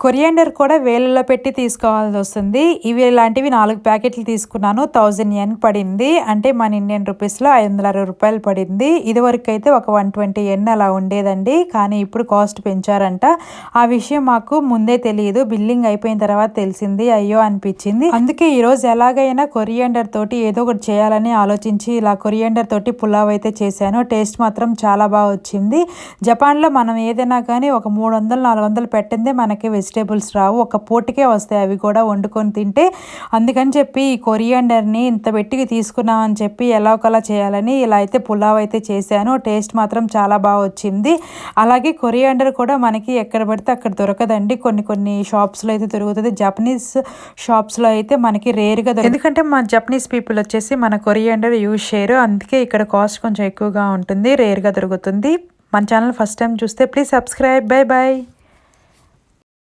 Coriander కూడా వేలల్లో పెట్టి తీసుకోవాల్సి వస్తుంది. ఇవి ఇలాంటివి 4 ప్యాకెట్లు తీసుకున్నాను. 1000 yen పడింది. అంటే మన ఇండియన్ రూపీస్లో 560 రూపాయలు పడింది. ఇదివరకు అయితే ఒక 120 yen అలా ఉండేదండి. కానీ ఇప్పుడు కాస్ట్ పెంచారంట. ఆ విషయం మాకు ముందే తెలియదు. బిల్లింగ్ అయిపోయిన తర్వాత తెలిసింది. అయ్యో అనిపించింది. అందుకే ఈరోజు ఎలాగైనా కొరియాండర్ తోటి ఏదో ఒకటి చేయాలని ఆలోచించి ఇలా కొరియాండర్ తోటి పులావ్ అయితే చేశాను. టేస్ట్ మాత్రం చాలా బాగా వచ్చింది. జపాన్లో మనం ఏదైనా కానీ ఒక 300-400 పెట్టిందే మనకి వెజిటేబుల్స్ రావు. ఒక పూటకే వస్తాయి, అవి కూడా వండుకొని తింటే. అందుకని చెప్పి ఈ కొరియాండర్ని ఇంత పెట్టి తీసుకున్నామని చెప్పి ఎలా ఒకలా చేయాలని ఇలా అయితే పులావ్ అయితే చేశాను. టేస్ట్ మాత్రం చాలా బాగా వచ్చింది. అలాగే కొరియాండర్ కూడా మనకి ఎక్కడ పడితే అక్కడ దొరకదండి. కొన్ని షాప్స్లో అయితే దొరుకుతుంది. జపనీస్ షాప్స్లో అయితే మనకి రేర్గా దొరుకుతుంది. ఎందుకంటే మన జపనీస్ పీపుల్ వచ్చేసి మన కొరియాండర్ యూజ్ చేయరు. అందుకే ఇక్కడ కాస్ట్ కొంచెం ఎక్కువగా ఉంటుంది, రేర్గా దొరుకుతుంది. మన ఛానల్ ఫస్ట్ టైం చూస్తే ప్లీజ్ సబ్స్క్రైబ్. Bye bye.